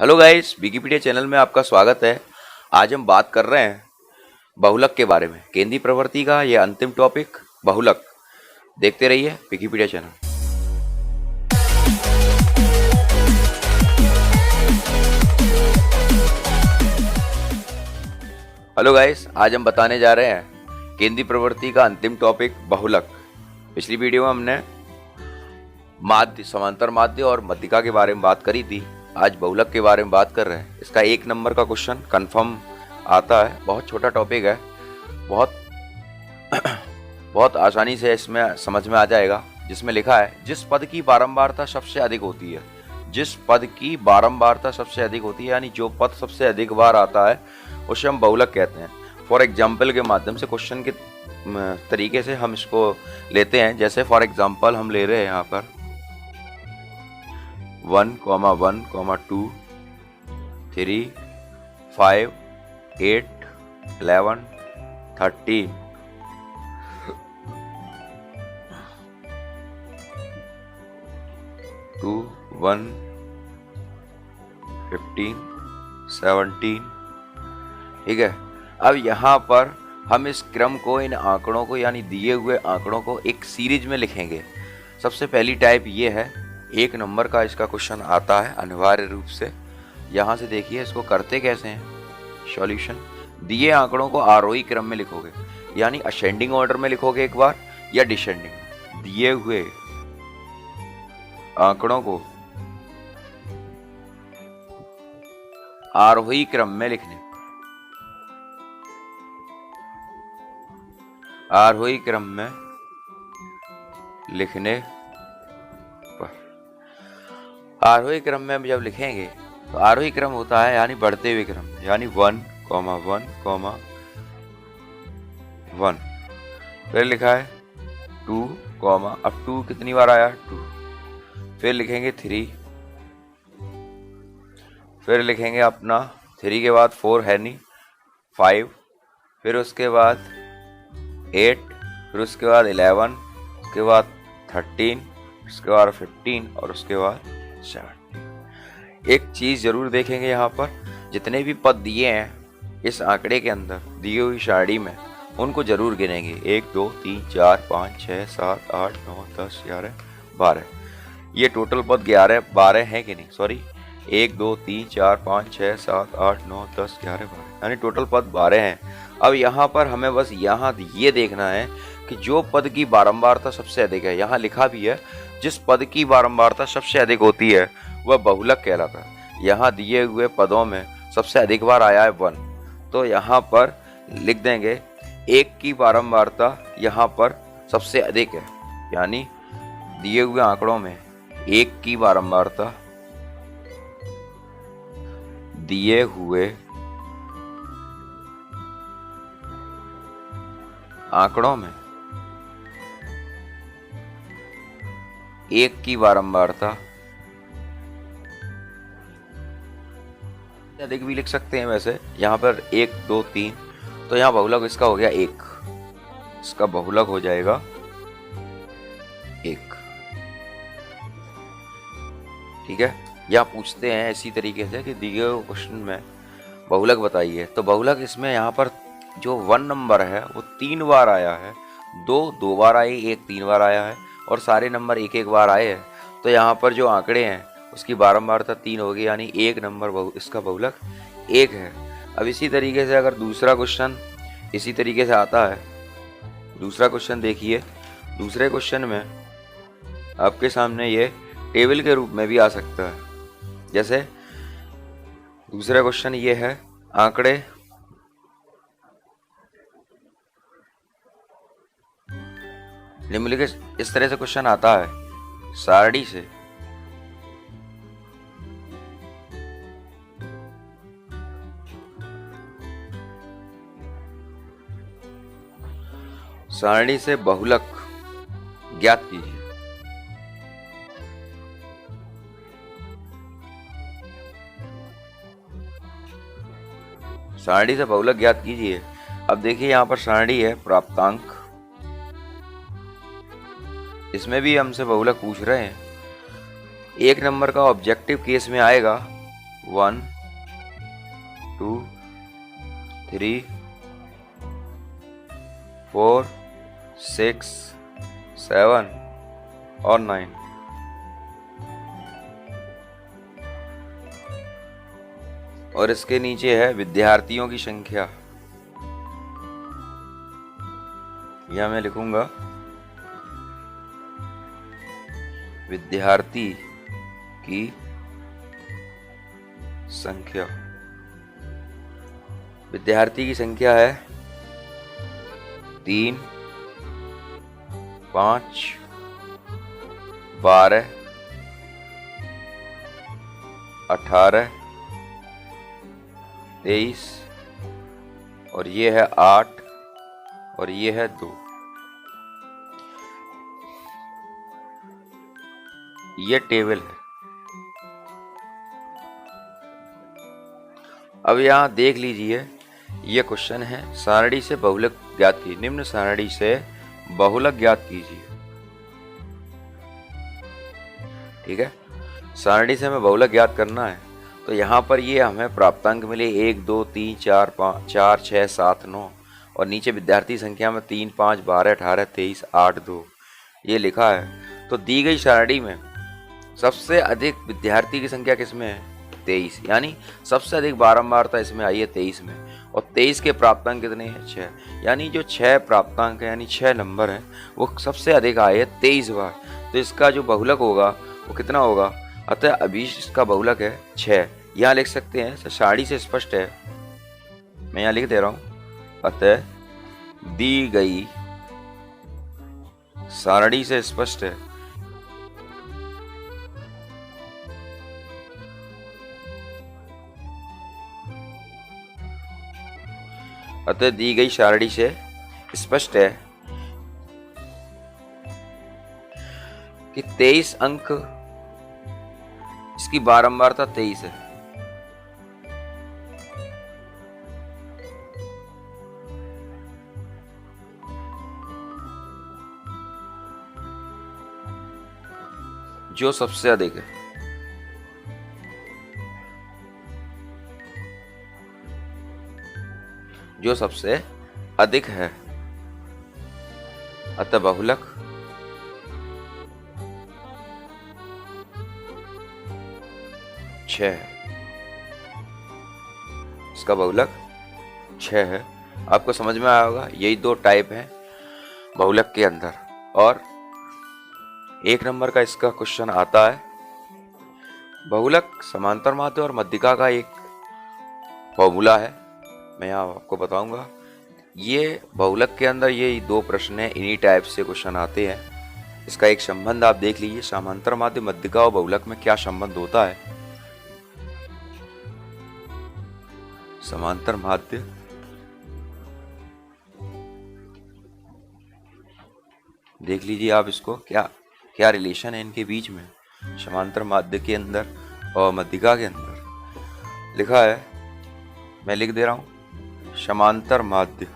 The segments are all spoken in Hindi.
हेलो गाइस, विकिपीडिया चैनल में आपका स्वागत है। आज हम बात कर रहे हैं बहुलक के बारे में। केंद्रीय प्रवृत्ति का यह अंतिम टॉपिक बहुलक। देखते रहिए विकिपीडिया चैनल। हेलो गाइस, आज हम बताने जा रहे हैं केंद्रीय प्रवृत्ति का अंतिम टॉपिक बहुलक। पिछली वीडियो में हमने माध्य, समांतर माध्य और मध्यिका के बारे में बात करी थी। आज बहुलक के बारे में बात कर रहे हैं। इसका 1 नंबर का क्वेश्चन कंफर्म आता है। बहुत छोटा टॉपिक है, बहुत आसानी से इसमें समझ में आ जाएगा। जिसमें लिखा है जिस पद की बारंबारता सबसे अधिक होती है, जिस पद की बारंबारता सबसे अधिक होती है, यानी जो पद सबसे अधिक बार आता है उसे हम बहुलक कहते हैं। फॉर एग्जाम्पल के माध्यम से क्वेश्चन के तरीके से हम इसको लेते हैं। जैसे फॉर एग्जाम्पल हम ले रहे हैं यहाँ पर 1, 1, 2, 3, 5, 8, 11, 13, 2, 1, 15, 17। ठीक है। अब यहाँ पर हम इस क्रम को, इन आंकड़ों को, यानी दिए हुए आंकड़ों को एक सीरीज में लिखेंगे। सबसे पहली टाइप ये है, 1 नंबर का इसका क्वेश्चन आता है अनिवार्य रूप से। यहाँ से देखिए इसको करते कैसे हैं। सॉल्यूशन, दिए आंकड़ों को आरोही क्रम में लिखोगे, यानी असेंडिंग ऑर्डर में लिखोगे एक बार, या डिसेंडिंग। दिए हुए आंकड़ों को आरोही क्रम में लिखने, आरोही क्रम में लिखने पर, आरोही क्रम में जब लिखेंगे तो आरोही क्रम होता है यानी बढ़ते हुए क्रम, यानी 1, 1, 1। फिर लिखा है 2, अब 2 कितनी बार आया 2। फिर लिखेंगे 3, फिर लिखेंगे अपना 3 के बाद 4 है नहीं, 5, फिर उसके बाद 8, फिर उसके बाद 11, उसके बाद 13, उसके बाद 15 और उसके बाद 17। एक चीज जरूर देखेंगे यहाँ पर, जितने भी पद दिए हैं इस आंकड़े के अंदर दिए हुई सारणी में, उनको जरूर गिनेंगे। 1, 2, 3, 4, 5, 6, 7, 8, 9, 10, 11, 12। ये टोटल पद 12 हैं कि नहीं, सॉरी 1, 2, 3, 4, 5, 6, 7, 8, 9, 10, 11, 12, यानी टोटल पद 12 हैं। अब यहाँ पर हमें बस यहाँ ये देखना है कि जो पद की बारंबारता सबसे अधिक है, यहाँ लिखा भी है जिस पद की बारंबारता सबसे अधिक होती है वह बहुलक कहलाता है। यहाँ दिए हुए पदों में सबसे अधिक बार आया है 1, तो यहाँ पर लिख देंगे 1 की बारंबारता यहाँ पर सबसे अधिक है, यानी दिए हुए आंकड़ों में 1 की बारंबारता, दिए हुए आंकड़ों में 1 की बारंबारता, अधिक भी लिख सकते हैं वैसे। यहाँ पर 1, 2, 3, तो यहाँ बहुलक इसका हो गया 1, इसका बहुलक हो जाएगा 1। ठीक है। यहाँ पूछते हैं इसी तरीके से कि दिए हुए क्वेश्चन में बहुलक बताइए, तो बहुलक इसमें यहाँ पर जो 1 नंबर है वो 3 बार आया है, 2 बार आई, 1 3 बार आया है, और सारे नंबर 1 बार आए हैं। तो यहाँ पर जो आंकड़े हैं उसकी बारंबारता 3 होगी, यानी 1 नंबर इसका बहुलक 1 है। अब इसी तरीके से अगर दूसरा क्वेश्चन इसी तरीके से आता है, दूसरा क्वेश्चन देखिए। दूसरे क्वेश्चन में आपके सामने ये टेबल के रूप में भी आ सकता है। जैसे दूसरा क्वेश्चन ये है, आंकड़े निम्नलिखित, इस तरह से क्वेश्चन आता है। सारणी से बहुलक ज्ञात कीजिए। सारणी से बहुलक ज्ञात कीजिए। अब देखिए यहाँ पर सारणी है प्राप्तांक, इसमें भी हमसे बहुलक पूछ रहे हैं। 1 नंबर का ऑब्जेक्टिव केस में आएगा 1 2 3 4 6 7 और 9। और इसके नीचे है विद्यार्थियों की संख्या। यह मैं लिखूंगा विद्यार्थी की संख्या। विद्यार्थी की संख्या है 3 5 12 18 23 और ये है 8 और ये है 2। ये टेबल है। अब यहां देख लीजिए, ये क्वेश्चन है सारणी से बहुलक ज्ञात कीजिए। निम्न सारणी से बहुलक ज्ञात कीजिए। ठीक है, सारणी से हमें बहुलक ज्ञात करना है। तो यहाँ पर ये हमें प्राप्तांक मिले 1 2 3 4 5 4 6 7 9 और नीचे विद्यार्थी संख्या में 3 5 12 18 23 8 2 ये लिखा है। तो दी गई सारणी में सबसे अधिक विद्यार्थी की संख्या किसमें है? 23, यानी सबसे अधिक बारंबारता इसमें आई है 23 में। और 23 के प्राप्तांक कितने हैं? 6। यानी जो 6 प्राप्तांक है यानी 6 नंबर है वो सबसे अधिक आए हैं 23 बार। तो इसका जो बहुलक होगा वो कितना होगा? अतः अभी इसका बहुलक है 6। यहाँ लिख सकते हैं, सारणी से स्पष्ट है, मैं यहाँ लिख दे रहा हूं। अतः दी गई सारणी से स्पष्ट है अतः दी गई सारणी से स्पष्ट है कि 23 अंक इसकी बारंबारता 23 है। जो सबसे अधिक है। जो सबसे अधिक है। अतः बहुलक छह है। इसका बहुलक 6 है। आपको समझ में आया होगा, यही 2 टाइप हैं बहुलक के अंदर। और 1 नंबर का इसका क्वेश्चन आता है। बहुलक समांतर माध्य और मध्यिका का एक फॉर्मूला है, मैं यहाँ आपको बताऊंगा। ये बहुलक के अंदर ये 2 प्रश्न है, इन्हीं टाइप से क्वेश्चन आते हैं। इसका एक संबंध आप देख लीजिए, समांतर माध्य मध्यिका और बहुलक में क्या संबंध होता है। समांतर माध्य देख लीजिए आप, इसको क्या क्या रिलेशन है इनके बीच में, समांतर माध्य के अंदर और मध्यिका के अंदर। लिखा है, मैं लिख दे रहा हूं, समांतर माध्य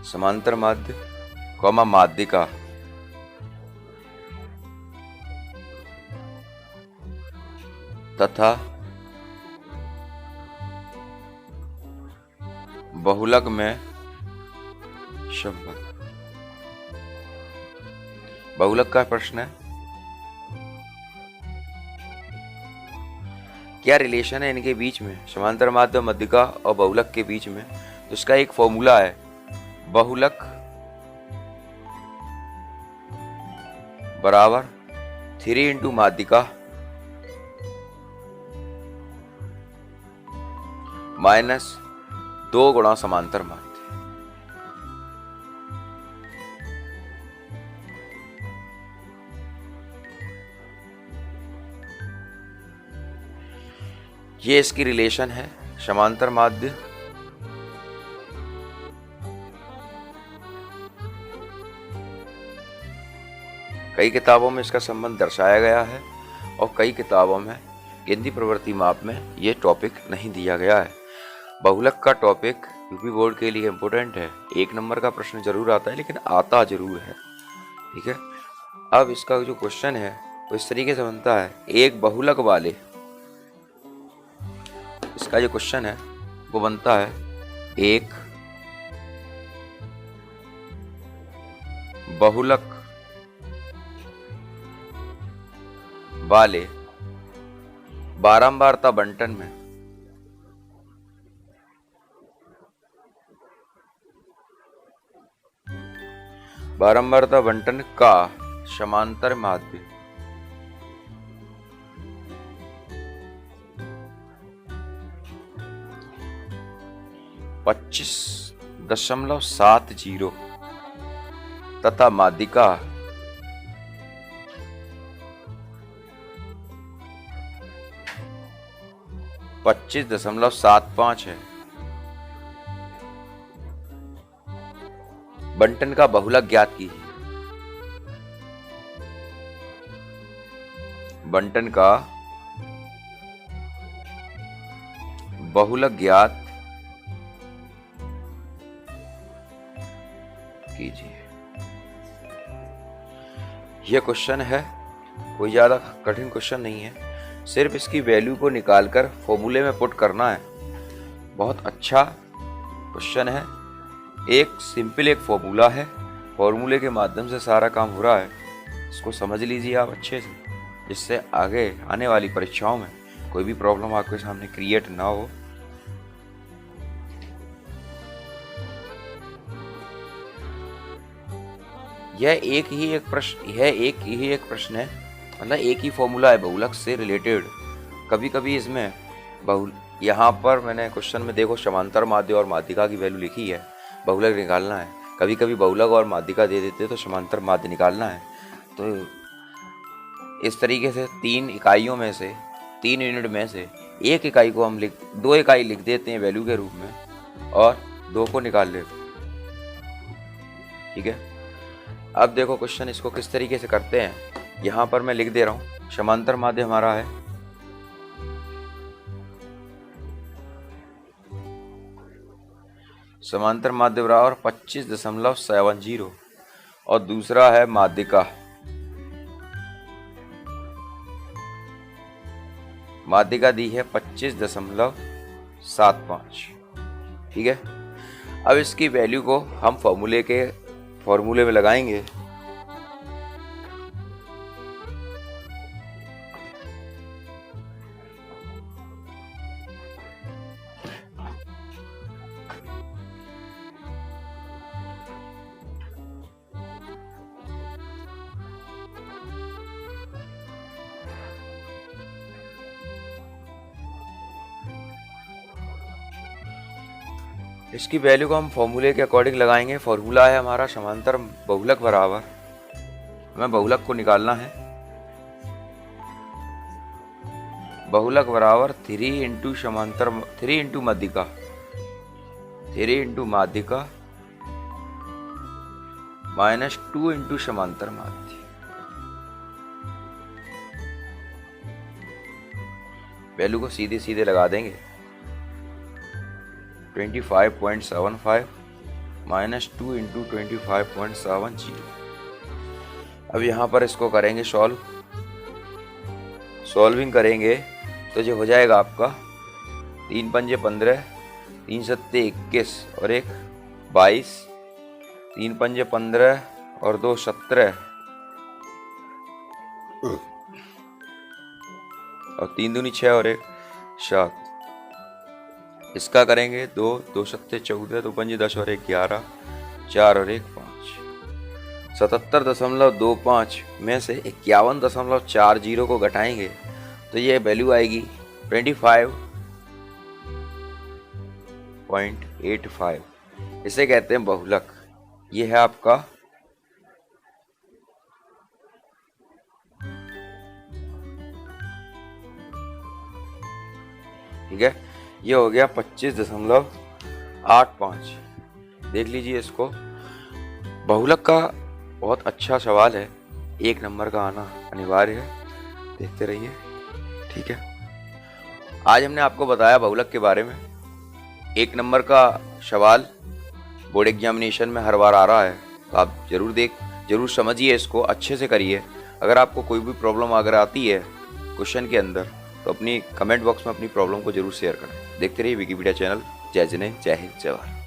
समांतर माध्य कॉमा माध्यिका तथा बहुलक में संबंध। बहुलक का प्रश्न है, क्या रिलेशन है इनके बीच में, समांतर माध्य मध्यिका और बहुलक के बीच में। तो इसका एक फॉर्मूला है, बहुलक बराबर 3 इंटू माध्यिका माइनस 2 गुणा समांतर माध्य। ये इसकी रिलेशन है। समांतर माध्य कई किताबों में इसका संबंध दर्शाया गया है और कई किताबों में गिनती प्रवृत्ति माप में ये टॉपिक नहीं दिया गया है। बहुलक का टॉपिक यूपी बोर्ड के लिए इम्पोर्टेंट है। 1 नंबर का प्रश्न जरूर आता है, लेकिन आता जरूर है। ठीक है, अब इसका जो क्वेश्चन है वो इस तरीके से बनता है, एक बहुलक वाले, इसका जो क्वेश्चन है वो बनता है, एक बहुलक वाले बारंबारता बंटन में बारंबारता बंटन का समांतर माध्य 25.70 तथा माध्यिका 25.75 है। बंटन का बहुलक ज्ञात कीजिए। बंटन का बहुलक ज्ञात कीजिए। यह क्वेश्चन है, कोई ज्यादा कठिन क्वेश्चन नहीं है, सिर्फ इसकी वैल्यू को निकालकर फॉर्मूले में पुट करना है। बहुत अच्छा क्वेश्चन है, एक सिंपल एक फॉर्मूला है, फॉर्मूले के माध्यम से सारा काम हो रहा है। इसको समझ लीजिए आप अच्छे से, जिससे आगे आने वाली परीक्षाओं में कोई भी प्रॉब्लम आपके सामने क्रिएट ना हो। यह एक ही एक प्रश्न है, मतलब एक ही फॉर्मूला है बहुलक से रिलेटेड। कभी कभी इसमें यहाँ पर मैंने क्वेश्चन में देखो समांतर माध्य और माध्यिका की वैल्यू लिखी है, बहुलक निकालना है। कभी कभी बहुलक और माध्यिका दे देते तो समांतर माध्य निकालना है। तो इस तरीके से 3 इकाइयों में से, 3 यूनिट में से एक इकाई को हम 2 इकाई लिख देते हैं वैल्यू के रूप में, और 2 को निकाल लेते हैं। ठीक है, अब देखो क्वेश्चन इसको किस तरीके से करते हैं। यहाँ पर मैं लिख दे रहा हूँ, समांतर माध्य हमारा है समांतर माध्य बराबर 25.70 और दूसरा है माध्यिका। माध्यिका दी है 25.75। ठीक है, अब इसकी वैल्यू को हम फॉर्मूले में लगाएंगे। इसकी वैल्यू को हम फॉर्मूले के अकॉर्डिंग लगाएंगे। फॉर्मूला है हमारा समांतर बहुलक बराबर, हमें बहुलक को निकालना है। बहुलक बराबर 3 इंटू माध्यिका माइनस 2 इंटू समांतर माध्य। वैल्यू को सीधे सीधे लगा देंगे। 25.75 माइनस 2 इंटू 25.70। अब यहाँ पर इसको करेंगे सॉल्विंग करेंगे तो जो हो जाएगा आपका 3 पंजे 15, 3 सत्ते 21 और 1 22, 3 पंजे 15 और 2 17 और 3 दूनी 6 और 1 7। इसका करेंगे 2 सत्ते 14, 2 पंजे 10 और 1 11, 4 और 1 5। 77.25 में से 51.40 को घटाएंगे तो ये वैल्यू आएगी 25.85। इसे कहते हैं बहुलक। ये है आपका ठीक है, ये हो गया 25.85। देख लीजिए इसको। बहुलक का बहुत अच्छा सवाल है, 1 नंबर का आना अनिवार्य है, देखते रहिए। ठीक है, आज हमने आपको बताया बहुलक के बारे में। 1 नंबर का सवाल बोर्ड एग्जामिनेशन में हर बार आ रहा है, तो आप जरूर समझिए, इसको अच्छे से करिए। अगर आपको कोई भी प्रॉब्लम अगर आती है क्वेश्चन के अंदर, तो अपनी कमेंट बॉक्स में अपनी प्रॉब्लम को जरूर शेयर करें। देखते रहिए विकिपीडिया चैनल। जय जिने, जय हिंद, जय भारत।